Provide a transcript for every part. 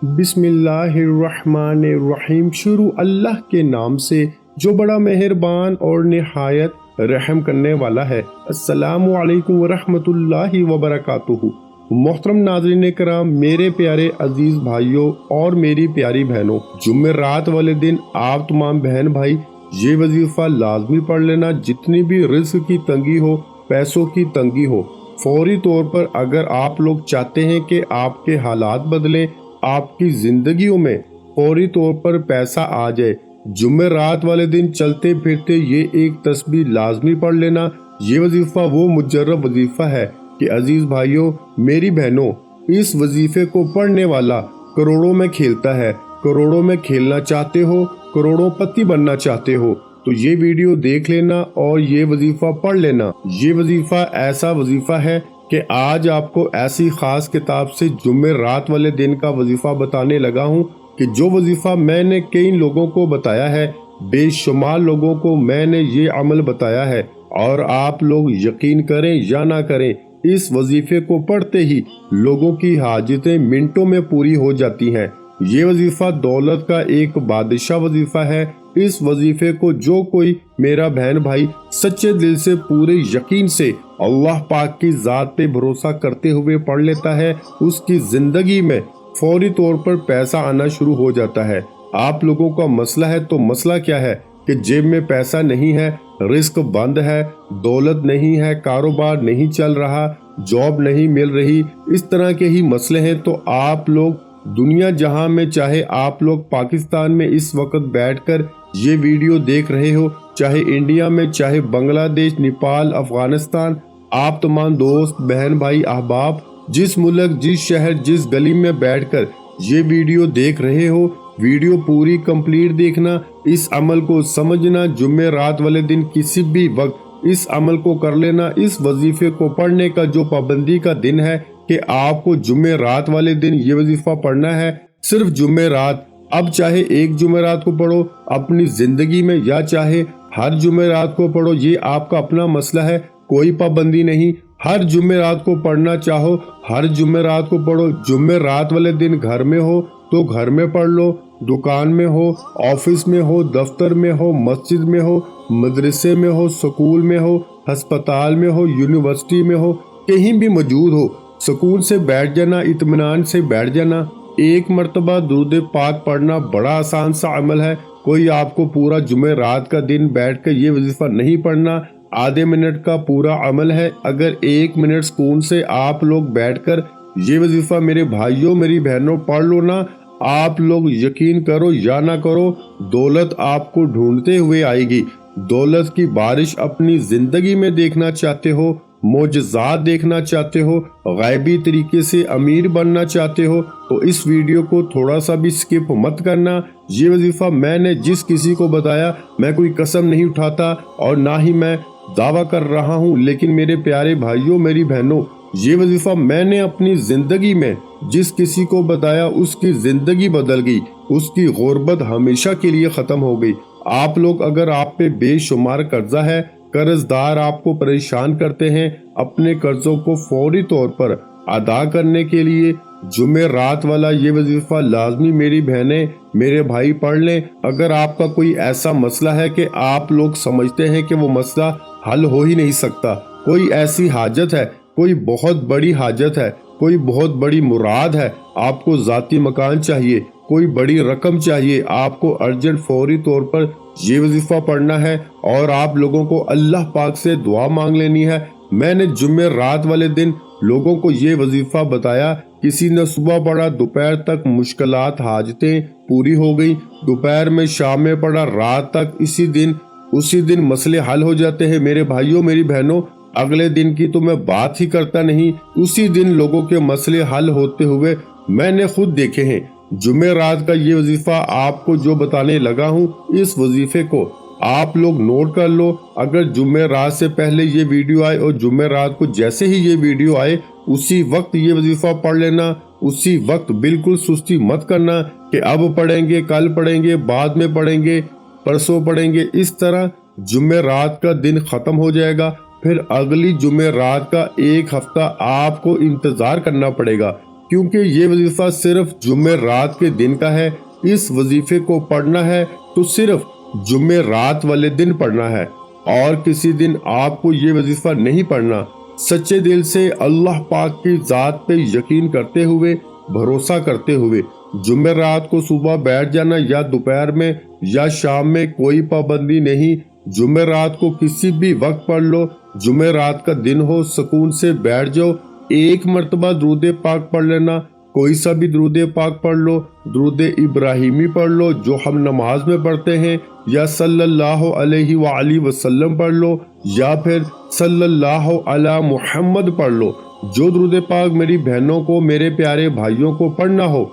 بسم اللہ الرحمن الرحیم۔ شروع اللہ کے نام سے جو بڑا مہربان اور نہایت رحم کرنے والا ہے۔ السلام علیکم ورحمۃ اللہ وبرکاتہ۔ محترم ناظرین کرام، میرے پیارے عزیز بھائیوں اور میری پیاری بہنوں، جمعرات والے دن آپ تمام بہن بھائی یہ وظیفہ لازمی پڑھ لینا۔ جتنی بھی رزق کی تنگی ہو، پیسوں کی تنگی ہو، فوری طور پر اگر آپ لوگ چاہتے ہیں کہ آپ کے حالات بدلیں، آپ کی زندگیوں میں فوری طور پر پیسہ آ جائے، جمعرات والے دن چلتے پھرتے یہ ایک تسبیح لازمی پڑھ لینا۔ یہ وظیفہ وہ مجرب وظیفہ ہے کہ عزیز بھائیوں، میری بہنوں، اس وظیفے کو پڑھنے والا کروڑوں میں کھیلتا ہے۔ کروڑوں میں کھیلنا چاہتے ہو، کروڑوں پتی بننا چاہتے ہو تو یہ ویڈیو دیکھ لینا اور یہ وظیفہ پڑھ لینا۔ یہ وظیفہ ایسا وظیفہ ہے کہ آج آپ کو ایسی خاص کتاب سے جمعرات والے دن کا وظیفہ بتانے لگا ہوں کہ جو وظیفہ میں نے کئی لوگوں کو بتایا ہے، بے شمار لوگوں کو میں نے یہ عمل بتایا ہے، اور آپ لوگ یقین کریں یا نہ کریں، اس وظیفے کو پڑھتے ہی لوگوں کی حاجتیں منٹوں میں پوری ہو جاتی ہیں۔ یہ وظیفہ دولت کا ایک بادشاہ وظیفہ ہے۔ اس وظیفے کو جو کوئی میرا بہن بھائی سچے دل سے پورے یقین سے اللہ پاک کی ذات پہ بھروسہ کرتے ہوئے پڑھ لیتا ہے، اس کی زندگی میں فوری طور پر پیسہ آنا شروع ہو جاتا ہے۔ آپ لوگوں کا مسئلہ ہے تو مسئلہ کیا ہے کہ جیب میں پیسہ نہیں ہے، رزق بند ہے، دولت نہیں ہے، کاروبار نہیں چل رہا، جاب نہیں مل رہی، اس طرح کے ہی مسئلے ہیں تو آپ لوگ دنیا جہاں میں، چاہے آپ لوگ پاکستان میں اس وقت بیٹھ کر یہ ویڈیو دیکھ رہے ہو، چاہے انڈیا میں، چاہے بنگلہ دیش، نیپال، افغانستان، آپ تمام دوست بہن بھائی احباب جس ملک، جس شہر، جس گلی میں بیٹھ کر یہ ویڈیو دیکھ رہے ہو، ویڈیو پوری کمپلیٹ دیکھنا، اس عمل کو سمجھنا، جمعرات والے دن کسی بھی وقت اس عمل کو کر لینا۔ اس وظیفے کو پڑھنے کا جو پابندی کا دن ہے کہ آپ کو جمعرات والے دن یہ وظیفہ پڑھنا ہے، صرف جمعرات۔ اب چاہے ایک جمعرات کو پڑھو اپنی زندگی میں یا چاہے ہر جمعرات کو پڑھو، یہ آپ کا اپنا مسئلہ ہے، کوئی پابندی نہیں۔ ہر جمعرات کو پڑھنا چاہو ہر جمعرات کو پڑھو۔ جمعرات والے دن گھر میں ہو تو گھر میں پڑھ لو، دکان میں ہو، آفس میں ہو، دفتر میں ہو، مسجد میں ہو، مدرسے میں ہو، سکول میں ہو، ہسپتال میں ہو، یونیورسٹی میں ہو، کہیں بھی موجود ہو، سکون سے بیٹھ جانا، اطمینان سے بیٹھ جانا۔ ایک مرتبہ درود پاک پڑھنا بڑا آسان سا عمل ہے۔ کوئی آپ کو پورا جمعرات کا دن بیٹھ کر یہ وظیفہ نہیں پڑھنا، آدھے منٹ کا پورا عمل ہے۔ اگر ایک منٹ سکون سے آپ لوگ بیٹھ کر یہ وظیفہ میرے بھائیوں میری بہنوں پڑھ لو نا، آپ لوگ یقین کرو یا نہ کرو، دولت آپ کو ڈھونڈتے ہوئے آئے گی۔ دولت کی بارش اپنی زندگی میں دیکھنا چاہتے ہو، معجزات دیکھنا چاہتے ہو، غیبی طریقے سے امیر بننا چاہتے ہو تو اس ویڈیو کو تھوڑا سا بھی سکپ مت کرنا۔ یہ وظیفہ میں نے جس کسی کو بتایا، میں کوئی قسم نہیں اٹھاتا اور نہ ہی میں دعویٰ کر رہا ہوں، لیکن میرے پیارے بھائیوں میری بہنوں، یہ وظیفہ میں نے اپنی زندگی میں جس کسی کو بتایا اس کی زندگی بدل گئی، اس کی غربت ہمیشہ کے لیے ختم ہو گئی۔ آپ لوگ اگر آپ پہ بے شمار قرضہ ہے، قرض دار آپ کو پریشان کرتے ہیں، اپنے قرضوں کو فوری طور پر ادا کرنے کے لیے جمعرات والا یہ وظیفہ لازمی میری بہنیں میرے بھائی پڑھ لیں۔ اگر آپ کا کوئی ایسا مسئلہ ہے کہ آپ لوگ سمجھتے ہیں کہ وہ مسئلہ حل ہو ہی نہیں سکتا، کوئی ایسی حاجت ہے، کوئی بہت بڑی حاجت ہے، کوئی بہت بڑی مراد ہے، آپ کو ذاتی مکان چاہیے، کوئی بڑی رقم چاہیے، آپ کو ارجنٹ فوری طور پر یہ وظیفہ پڑھنا ہے اور آپ لوگوں کو اللہ پاک سے دعا مانگ لینی ہے۔ میں نے جمعرات والے دن لوگوں کو یہ وظیفہ بتایا، کسی نے صبح پڑھا، دوپہر تک مشکلات حاجتیں پوری ہو گئی، دوپہر میں شام میں پڑھا، رات تک اسی دن مسئلے حل ہو جاتے ہیں۔ میرے بھائیوں میری بہنوں، اگلے دن کی تو میں بات ہی کرتا نہیں، اسی دن لوگوں کے مسئلے حل ہوتے ہوئے میں نے خود دیکھے ہیں۔ جمعرات کا یہ وظیفہ آپ کو جو بتانے لگا ہوں، اس وظیفے کو آپ لوگ نوٹ کر لو۔ اگر جمعرات سے پہلے یہ ویڈیو آئے اور جمعرات کو جیسے ہی یہ ویڈیو آئے اسی وقت یہ وظیفہ پڑھ لینا، اسی وقت بالکل سستی مت کرنا کہ اب پڑھیں گے، کل پڑھیں گے، بعد میں پڑھیں گے، پرسوں پڑھیں گے۔ اس طرح جمعرات کا دن ختم ہو جائے گا، پھر اگلی جمعرات کا ایک ہفتہ آپ کو انتظار کرنا پڑے گا، کیونکہ یہ وظیفہ صرف جمعرات کے دن کا ہے۔ اس وظیفے کو پڑھنا ہے تو صرف جمعرات والے دن پڑھنا ہے، اور کسی دن آپ کو یہ وظیفہ نہیں پڑھنا۔ سچے دل سے اللہ پاک کی ذات پہ یقین کرتے ہوئے، بھروسہ کرتے ہوئے جمعرات کو صبح بیٹھ جانا، یا دوپہر میں یا شام میں، کوئی پابندی نہیں۔ جمعرات کو کسی بھی وقت پڑھ لو، جمعرات کا دن ہو، سکون سے بیٹھ جاؤ، ایک مرتبہ درود پاک پڑھ لینا، کوئی سا بھی درود پاک پڑھ لو، درود ابراہیمی پڑھ لو جو ہم نماز میں پڑھتے ہیں، یا صلی اللہ علیہ وآلہ وسلم پڑھ لو، یا پھر صلی اللہ علی محمد پڑھ لو۔ جو درود پاک میری بہنوں کو، میرے پیارے بھائیوں کو پڑھنا ہو،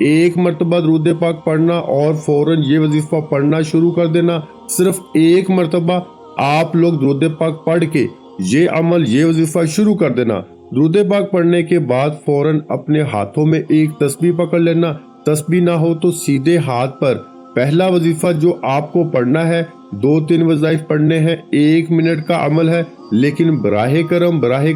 ایک مرتبہ درود پاک پڑھنا اور فوراً یہ وظیفہ پڑھنا شروع کر دینا۔ صرف ایک مرتبہ آپ لوگ درود پاک پڑھ کے یہ عمل، یہ وظیفہ شروع کر دینا۔ درود پاک پڑھنے کے بعد فوراً اپنے ہاتھوں میں ایک تسبیح پکڑ لینا، تسبیح نہ ہو تو سیدھے ہاتھ پر پہلا وظیفہ جو آپ کو پڑھنا ہے، 2-3 وظائف پڑھنے ہیں، 1 منٹ کا عمل ہے، لیکن براہ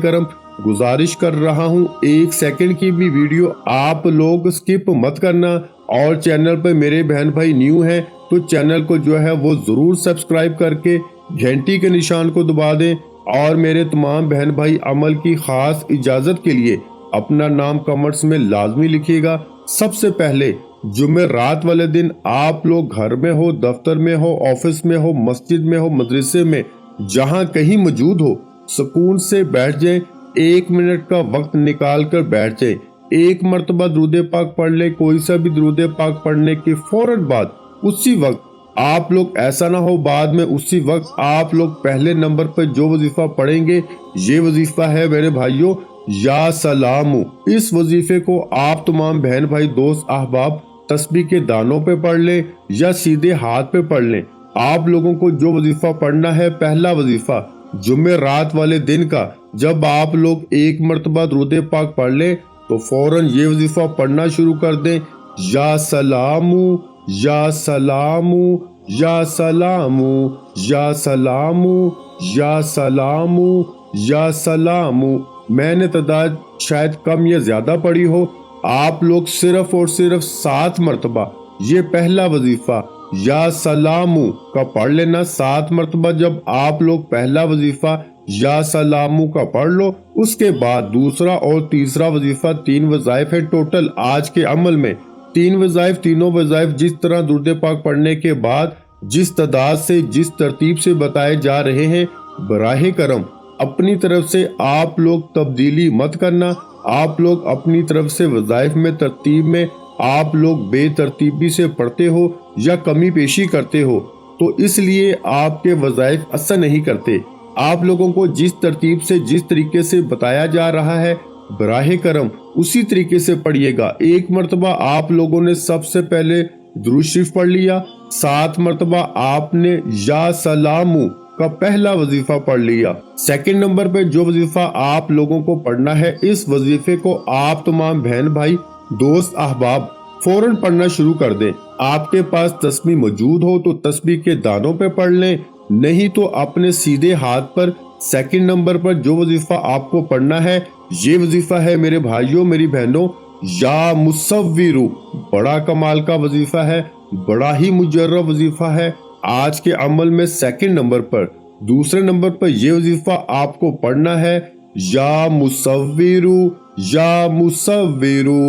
کرم گزارش کر رہا ہوں 1 سیکنڈ کی بھی ویڈیو آپ لوگ سکپ مت کرنا، اور چینل پہ میرے بہن بھائی نیو ہیں تو چینل کو جو ہے وہ ضرور سبسکرائب کر کے گھنٹی کے نشان کو دبا دیں، اور میرے تمام بہن بھائی عمل کی خاص اجازت کے لیے اپنا نام کمنٹس میں لازمی لکھیے گا۔ سب سے پہلے جمعرات والے دن آپ لوگ گھر میں ہو، دفتر میں ہو، آفس میں ہو، مسجد میں ہو، مدرسے میں، جہاں کہیں موجود ہو، سکون سے بیٹھ جائیں، 1 منٹ کا وقت نکال کر بیٹھ جائیں، ایک مرتبہ درود پاک پڑھ لیں۔ کوئی سا بھی درود پاک پڑھنے کے فوراً بعد اسی وقت آپ لوگ، ایسا نہ ہو بعد میں، اسی وقت آپ لوگ پہلے نمبر پہ جو وظیفہ پڑھیں گے، یہ وظیفہ ہے میرے بھائیوں یا سلامو۔ اس وظیفے کو آپ تمام بہن بھائی، دوست، احباب تسبیح کے دانوں پہ پڑھ لیں یا سیدھے ہاتھ پہ پڑھ لیں۔ آپ لوگوں کو جو وظیفہ پڑھنا ہے، پہلا وظیفہ جمعرات والے دن کا، جب آپ لوگ ایک مرتبہ درود پاک پڑھ لیں تو فوراً یہ وظیفہ پڑھنا شروع کر دیں، یا سلامو یا سلامو یا سلامو یا سلامو یا سلامو یا سلامو۔ میں نے تعداد شاید کم یا زیادہ پڑھی ہو، آپ لوگ صرف اور صرف 7 مرتبہ یہ پہلا وظیفہ یا سلامو کا پڑھ لینا۔ 7 مرتبہ جب آپ لوگ پہلا وظیفہ یا سلامو کا پڑھ لو، اس کے بعد دوسرا اور تیسرا وظیفہ، 3 وظائف ہے ٹوٹل آج کے عمل میں، 3 وظائف، تینوں وظائف جس طرح درود پاک پڑھنے کے بعد جس تعداد سے، جس ترتیب سے بتائے جا رہے ہیں، براہ کرم اپنی طرف سے آپ لوگ تبدیلی مت کرنا۔ آپ لوگ اپنی طرف سے وظائف میں، ترتیب میں آپ لوگ بے ترتیبی سے پڑھتے ہو یا کمی پیشی کرتے ہو، تو اس لیے آپ کے وظائف اثر نہیں کرتے۔ آپ لوگوں کو جس ترتیب سے، جس طریقے سے بتایا جا رہا ہے، براہ کرم اسی طریقے سے پڑھیے گا۔ ایک مرتبہ آپ لوگوں نے سب سے پہلے درود شریف پڑھ لیا، 7 مرتبہ آپ نے یا سلامو کا پہلا وظیفہ پڑھ لیا۔ سیکنڈ نمبر پہ جو وظیفہ آپ لوگوں کو پڑھنا ہے، اس وظیفے کو آپ تمام بہن بھائی، دوست، احباب فوراً پڑھنا شروع کر دیں۔ آپ کے پاس تسبیح موجود ہو تو تسبیح کے دانوں پہ پڑھ لیں، نہیں تو اپنے سیدھے ہاتھ پر سیکنڈ نمبر پر جو وظیفہ آپ کو پڑھنا ہے، یہ وظیفہ ہے میرے بھائیوں، میری بہنوں، یا مصورو۔ بڑا کمال کا وظیفہ ہے، بڑا ہی مجرب وظیفہ ہے آج کے عمل میں۔ سیکنڈ نمبر پر، دوسرے نمبر پر یہ وظیفہ آپ کو پڑھنا ہے، یا مصورو یا مصورو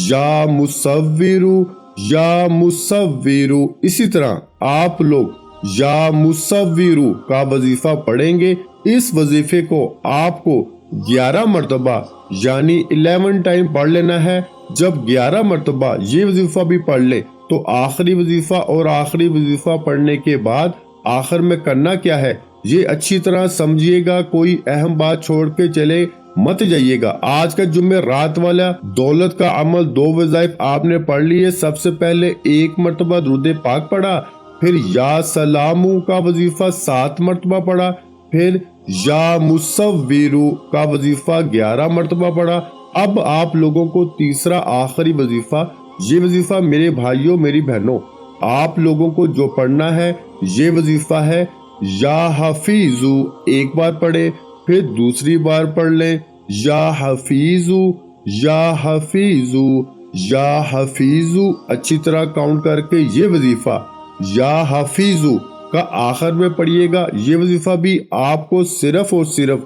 یا مصورو یا مصورو۔ اسی طرح آپ لوگ یا مصورو کا وظیفہ پڑھیں گے۔ اس وظیفے کو آپ کو 11 مرتبہ یعنی 11 ٹائم پڑھ لینا ہے۔ جب 11 مرتبہ یہ وظیفہ بھی پڑھ لے تو آخری وظیفہ، اور آخری وظیفہ پڑھنے کے بعد آخر میں کرنا کیا ہے یہ اچھی طرح سمجھیے گا، کوئی اہم بات چھوڑ کے چلے مت جائیے گا۔ آج کا جمعہ رات والا دولت کا عمل، 2 وظائف آپ نے پڑھ لیے۔ سب سے پہلے 1 مرتبہ درود پاک پڑھا، پھر یا سلامو کا وظیفہ 7 مرتبہ پڑھا، پھر یا مصورو کا وظیفہ 11 مرتبہ پڑھا۔ اب آپ لوگوں کو تیسرا آخری وظیفہ، یہ وظیفہ میرے بھائیوں، میری بہنوں، آپ لوگوں کو جو پڑھنا ہے، یہ وظیفہ ہے یا حفیظو۔ ایک بار پڑھے، پھر دوسری بار پڑھ لیں، یا حفیظو یا حفیظو، یا حفیظو اچھی طرح کاؤنٹ کر کے یہ وظیفہ یا حفیظو کا آخر میں پڑھیے گا۔ یہ وظیفہ بھی آپ کو صرف اور صرف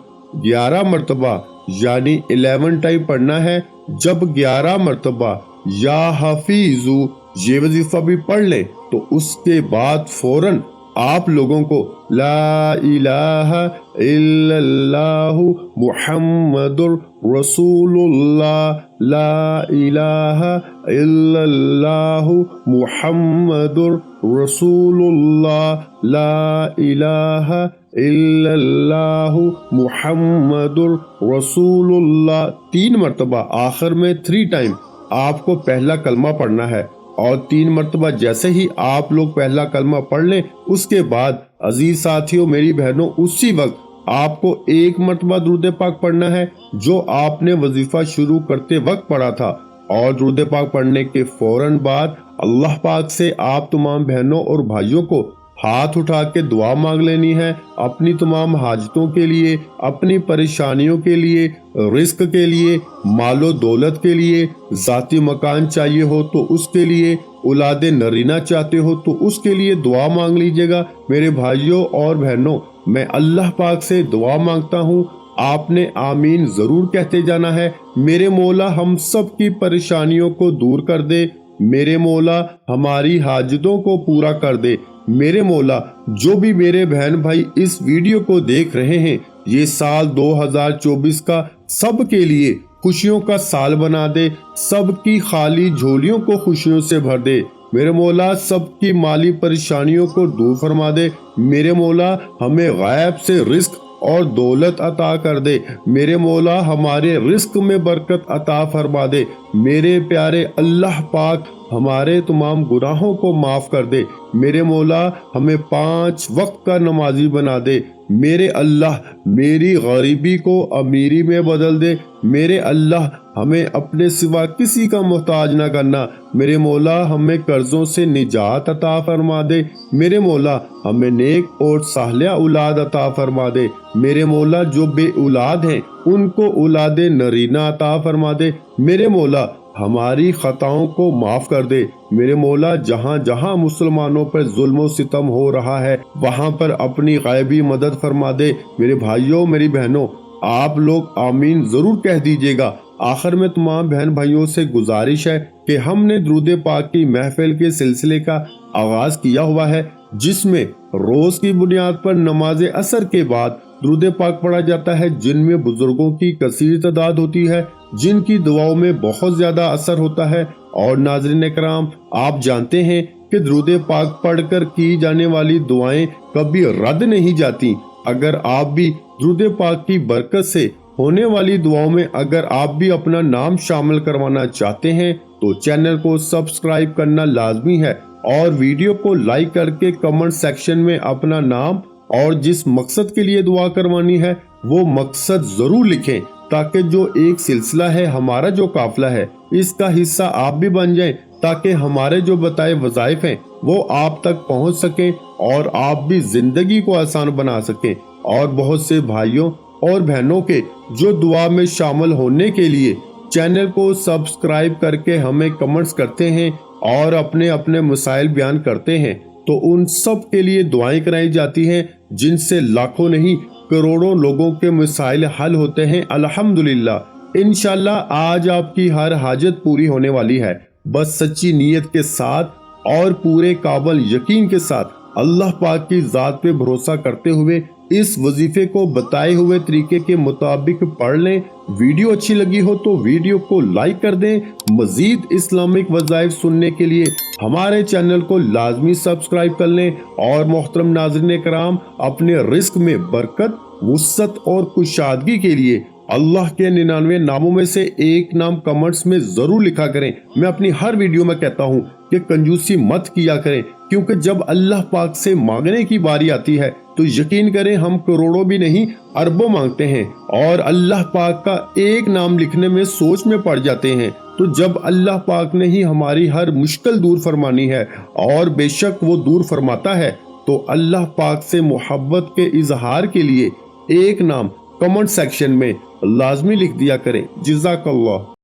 11 مرتبہ یعنی 11 ٹائم پڑھنا ہے۔ جب 11 مرتبہ یا حفیظو یہ وظیفہ بھی پڑھ لیں تو اس کے بعد فوراً آپ لوگوں کو لا الہ الا اللہ محمد رسول اللہ، لا الہ الا اللہ محمد رسول اللہ، لا الہ الا اللہ محمد رسول اللہ 3 مرتبہ آخر میں 3 ٹائم آپ کو پہلا کلمہ پڑھنا ہے، اور 3 مرتبہ جیسے ہی آپ لوگ پہلا کلمہ پڑھ لیں اس کے بعد عزیز ساتھیوں میری بہنوں اسی وقت آپ کو 1 مرتبہ درود پاک پڑھنا ہے جو آپ نے وظیفہ شروع کرتے وقت پڑھا تھا، اور درود پاک پڑھنے کے فوراً بعد اللہ پاک سے آپ تمام بہنوں اور بھائیوں کو ہاتھ اٹھا کے دعا مانگ لینی ہے، اپنی تمام حاجتوں کے لیے، اپنی پریشانیوں کے لیے، رزق کے لیے، مال و دولت کے لیے، ذاتی مکان چاہیے ہو تو اس کے لیے، اولاد نرینہ چاہتے ہو تو اس کے لیے دعا مانگ لیجئے گا۔ میرے بھائیوں اور بہنوں میں اللہ پاک سے دعا مانگتا ہوں، آپ نے آمین ضرور کہتے جانا ہے۔ میرے مولا ہم سب کی پریشانیوں کو دور کر دے، میرے مولا ہماری حاجتوں کو پورا کر دے، میرے مولا جو بھی میرے بہن بھائی اس ویڈیو کو دیکھ رہے ہیں یہ سال 2024 کا سب کے لیے خوشیوں کا سال بنا دے، سب کی خالی جھولیوں کو خوشیوں سے بھر دے، میرے مولا سب کی مالی پریشانیوں کو دور فرما دے، میرے مولا ہمیں غیب سے رزق اور دولت عطا کر دے، میرے مولا ہمارے رزق میں برکت عطا فرما دے، میرے پیارے اللہ پاک ہمارے تمام گناہوں کو معاف کر دے، میرے مولا ہمیں 5 وقت کا نمازی بنا دے، میرے اللہ میری غریبی کو امیری میں بدل دے، میرے اللہ ہمیں اپنے سوا کسی کا محتاج نہ کرنا، میرے مولا ہمیں قرضوں سے نجات عطا فرما دے، میرے مولا ہمیں نیک اور صالحہ اولاد عطا فرما دے، میرے مولا جو بے اولاد ہیں ان کو اولاد نرینہ عطا فرما دے، میرے مولا ہماری خطاؤں کو معاف کر دے، میرے مولا جہاں جہاں مسلمانوں پر ظلم و ستم ہو رہا ہے وہاں پر اپنی غیبی مدد فرما دے۔ میرے بھائیوں میری بہنوں آپ لوگ آمین ضرور کہہ دیجئے گا۔ آخر میں تمام بہن بھائیوں سے گزارش ہے کہ ہم نے درود پاک کی محفل کے سلسلے کا آغاز کیا ہوا ہے جس میں روز کی بنیاد پر نماز عصر کے بعد درود پاک پڑھا جاتا ہے، جن میں بزرگوں کی کثیر تعداد ہوتی ہے جن کی دعاؤں میں بہت زیادہ اثر ہوتا ہے۔ اور ناظرین کرام آپ جانتے ہیں کہ درود پاک پڑھ کر کی جانے والی دعائیں کبھی رد نہیں جاتی۔ اگر آپ بھی درود پاک کی برکت سے ہونے والی دعاؤں میں اگر آپ بھی اپنا نام شامل کروانا چاہتے ہیں تو چینل کو سبسکرائب کرنا لازمی ہے، اور ویڈیو کو لائک کر کے کمنٹ سیکشن میں اپنا نام اور جس مقصد کے لیے دعا کروانی ہے وہ مقصد ضرور لکھیں، تاکہ جو ایک سلسلہ ہے ہمارا جو قافلہ ہے اس کا حصہ آپ بھی بن جائیں، تاکہ ہمارے جو بتائے وظائف ہیں وہ آپ تک پہنچ سکیں اور آپ بھی زندگی کو آسان بنا سکیں۔ اور بہت سے بھائیوں اور بہنوں کے جو دعا میں شامل ہونے کے لیے چینل کو سبسکرائب کر کے ہمیں کمنٹس کرتے ہیں اور اپنے اپنے مسائل بیان کرتے ہیں، تو ان سب کے لیے دعائیں کرائی جاتی ہیں جن سے لاکھوں نہیں کروڑوں لوگوں کے مسائل حل ہوتے ہیں الحمدللہ۔ انشاءاللہ آج آپ کی ہر حاجت پوری ہونے والی ہے، بس سچی نیت کے ساتھ اور پورے قابل یقین کے ساتھ اللہ پاک کی ذات پہ بھروسہ کرتے ہوئے اس وظیفے کو بتائے ہوئے طریقے کے مطابق پڑھ لیں۔ ویڈیو اچھی لگی ہو تو ویڈیو کو لائک کر دیں۔ مزید اسلامک وظائف سننے کے لیے ہمارے چینل کو لازمی سبسکرائب کر لیں، اور محترم ناظرین کرام اپنے رزق میں برکت، وسعت اور کشادگی کے لیے اللہ کے 99 ناموں میں سے ایک نام کمنٹس میں ضرور لکھا کریں۔ میں اپنی ہر ویڈیو میں کہتا ہوں کہ کنجوسی مت کیا کریں، کیونکہ جب اللہ پاک سے مانگنے کی باری آتی ہے تو یقین کریں ہم کروڑوں بھی نہیں اربوں مانگتے ہیں، اور اللہ پاک کا ایک نام لکھنے میں سوچ میں پڑ جاتے ہیں۔ تو جب اللہ پاک نے ہی ہماری ہر مشکل دور فرمانی ہے، اور بے شک وہ دور فرماتا ہے، تو اللہ پاک سے محبت کے اظہار کے لیے ایک نام کمنٹ سیکشن میں لازمی لکھ دیا کریں۔ جزاک اللہ۔